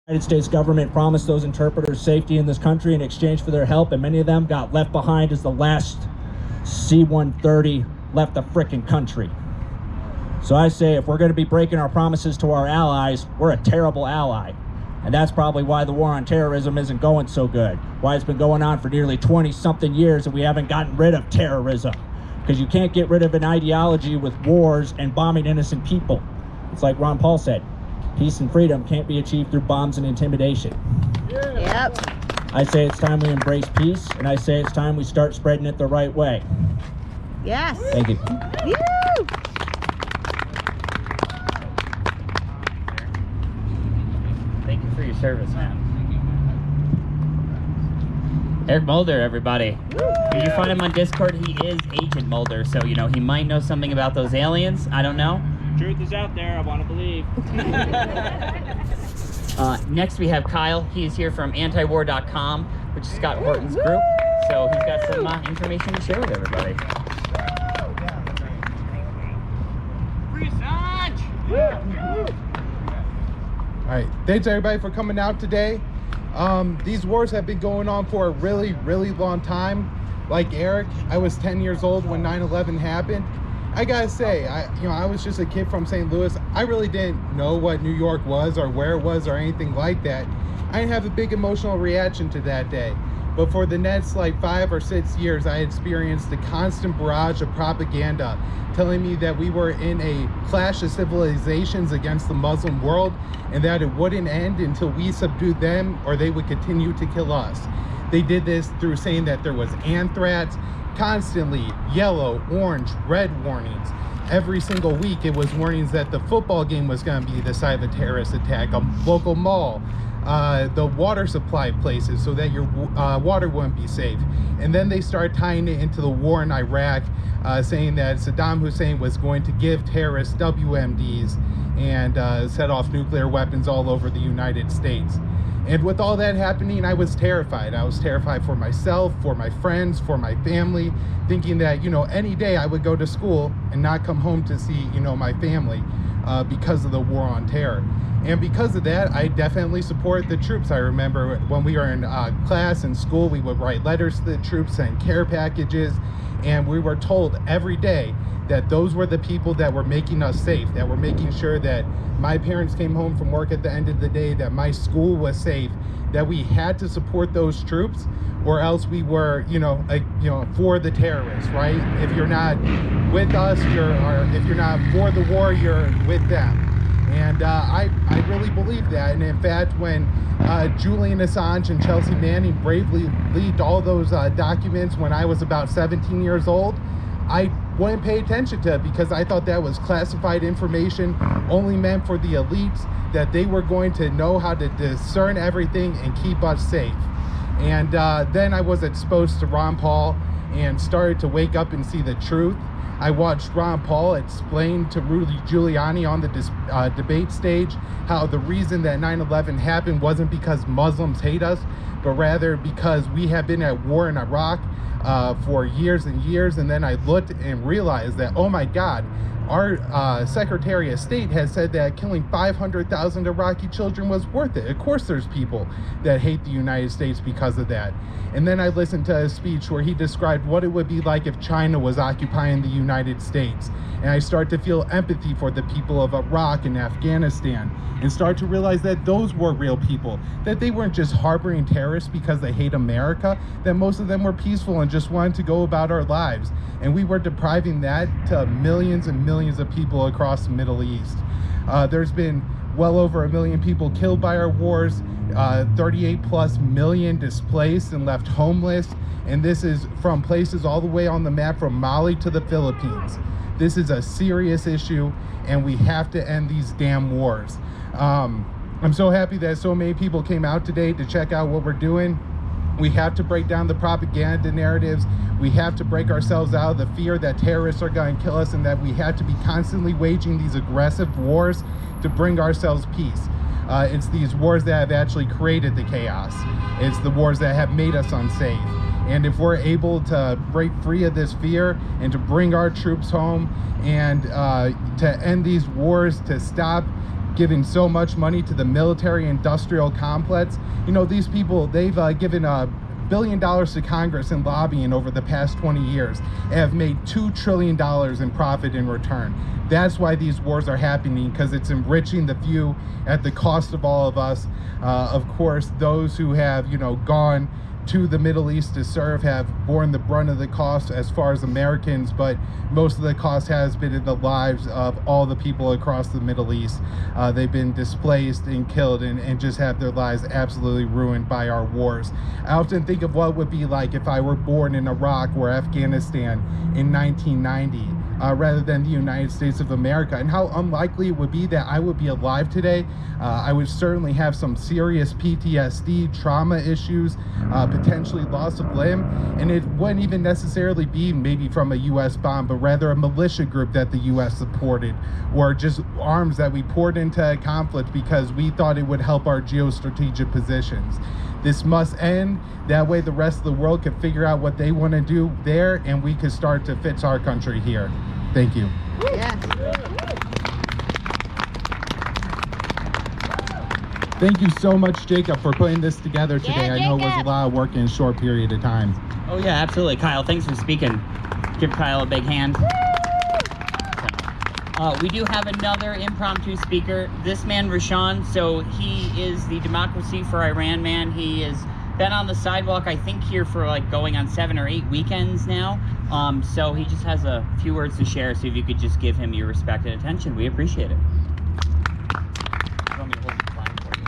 United States government promised those interpreters safety in this country in exchange for their help, and many of them got left behind as the last C-130 left the frickin' country. So I say, if we're going to be breaking our promises to our allies, we're a terrible ally. And that's probably why the war on terrorism isn't going so good. Why it's been going on for nearly 20-something years and we haven't gotten rid of terrorism. Because you can't get rid of an ideology with wars and bombing innocent people. It's like Ron Paul said, peace and freedom can't be achieved through bombs and intimidation. Yep. I say it's time we embrace peace, and I say it's time we start spreading it the right way. Yes. Thank you. Woo! Thank you for your service, man. Eric Mulder, everybody. If you find him on Discord, he is Agent Mulder, so, you know, he might know something about those aliens. I don't know. Truth is out there, I want to believe. Next, we have Kyle. He is here from antiwar.com, which is Scott Horton's group. So he's got some information to share with everybody. All right, thanks everybody for coming out today. These wars have been going on for a really, really long time. Like Eric, I was 10 years old when 9/11 happened. I gotta say, I was just a kid from St. Louis. I really didn't know what New York was or where it was or anything like that. I didn't have a big emotional reaction to that day. But for the next like 5 or 6 years, I experienced the constant barrage of propaganda telling me that we were in a clash of civilizations against the Muslim world and that it wouldn't end until we subdued them or they would continue to kill us. They did this through saying that there was anthrax, constantly yellow, orange, red warnings. Every single week it was warnings that the football game was going to be the site of a terrorist attack, a local mall, the water supply places so that your water wouldn't be safe. And then they started tying it into the war in Iraq, saying that Saddam Hussein was going to give terrorists WMDs and set off nuclear weapons all over the United States. And with all that happening, I was terrified. I was terrified for myself, for my friends, for my family, thinking that, you know, any day I would go to school and not come home to see, you know, my family because of the war on terror. And because of that, I definitely support the troops. I remember when we were in class in school, we would write letters to the troops, send care packages, and we were told every day that those were the people that were making us safe, that were making sure that my parents came home from work at the end of the day, that my school was safe, that we had to support those troops, or else we were, for the terrorists, right? If you're not with us, or if you're not for the war, you're with them. And I really believe that. And in fact, when Julian Assange and Chelsea Manning bravely leaked all those documents when I was about 17 years old, I wouldn't pay attention to it because I thought that was classified information only meant for the elites, that they were going to know how to discern everything and keep us safe. And then I was exposed to Ron Paul and started to wake up and see the truth. I watched Ron Paul explain to Rudy Giuliani on the debate stage how the reason that 9/11 happened wasn't because Muslims hate us, but rather because we have been at war in Iraq for years and years. And then I looked and realized that, oh my God, our Secretary of State has said that killing 500,000 Iraqi children was worth it. Of course there's people that hate the United States because of that. And then I listened to a speech where he described what it would be like if China was occupying the United States. And I start to feel empathy for the people of Iraq and Afghanistan and start to realize that those were real people, that they weren't just harboring terrorists because they hate America, that most of them were peaceful and just wanted to go about our lives. And we were depriving that to millions and millions of people across the Middle East. There's been well over 1 million people killed by our wars, 38+ million displaced and left homeless. And this is from places all the way on the map from Mali to the Philippines. This is a serious issue and we have to end these damn wars. I'm so happy that so many people came out today to check out what we're doing. We have to break down the propaganda narratives. We have to break ourselves out of the fear that terrorists are going to kill us and that we have to be constantly waging these aggressive wars to bring ourselves peace. It's these wars that have actually created the chaos. It's the wars that have made us unsafe. And if we're able to break free of this fear and to bring our troops home and to end these wars, to stop given so much money to the military-industrial complex. You know, these people, they've given $1 billion to Congress in lobbying over the past 20 years and have made $2 trillion in profit in return. That's why these wars are happening, because it's enriching the few at the cost of all of us. Of course, those who have, you know, gone to the Middle East to serve have borne the brunt of the cost as far as Americans, but most of the cost has been in the lives of all the people across the Middle East. They've been displaced and killed and just have their lives absolutely ruined by our wars. I often think of what it would be like if I were born in Iraq or Afghanistan in 1990. Rather than the United States of America, and how unlikely it would be that I would be alive today. I would certainly have some serious PTSD, trauma issues, potentially loss of limb, and it wouldn't even necessarily be maybe from a US bomb, but rather a militia group that the US supported, or just arms that we poured into a conflict because we thought it would help our geostrategic positions. This must end. That way the rest of the world can figure out what they want to do there, and we can start to fix our country here. Thank you. Yes. Thank you so much, Jacob, for putting this together today. Yeah, I know it was a Jacob. lot of work in a short period of time. Oh yeah, absolutely. Kyle, thanks for speaking. Give Kyle a big hand. We do have another impromptu speaker. This man, Rashaan, so he is the Democracy for Iran man. He has been on the sidewalk, I think, here for like going on 7 or 8 weekends now. So he just has a few words to share. So if you could just give him your respect and attention, we appreciate it. You want me to hold the flag for you?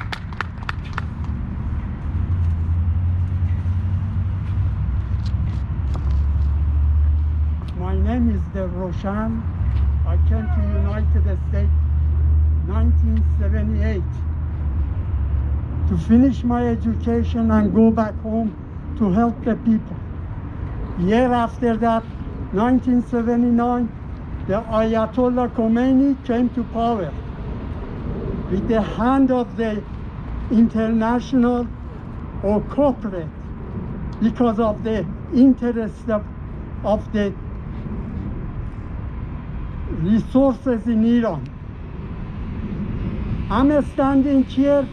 My name is Rashaan. I came to United States 1978 to finish my education and go back home to help the people. Year after that, 1979, the Ayatollah Khomeini came to power with the hand of the international or corporate because of the interest of the resources in Iran. I'm standing here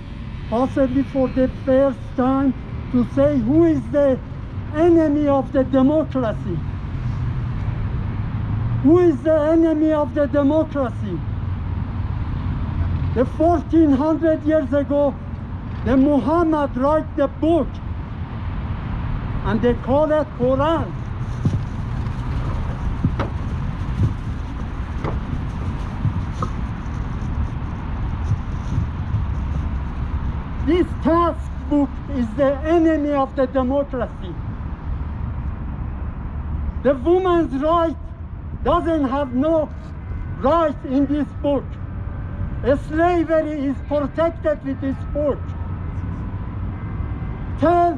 possibly for the first time to say who is the enemy of the democracy. Who is the enemy of the democracy? The 1400 years ago, the Muhammad wrote the book and they call it Quran. This task book is the enemy of the democracy. The woman's right doesn't have no right in this book. Slavery is protected with this book. Tell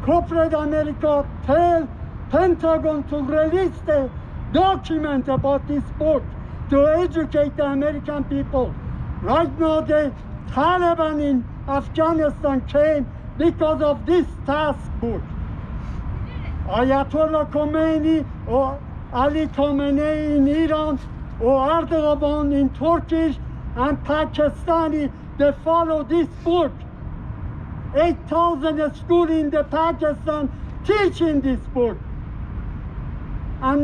corporate America, tell Pentagon to release the document about this book to educate the American people. Right now the Taliban in Afghanistan came because of this task book. Ayatollah Khomeini or Ali Khamenei in Iran or Erdogan in Turkish and Pakistani, they follow this book. 8,000 schools in the Pakistan teaching this book.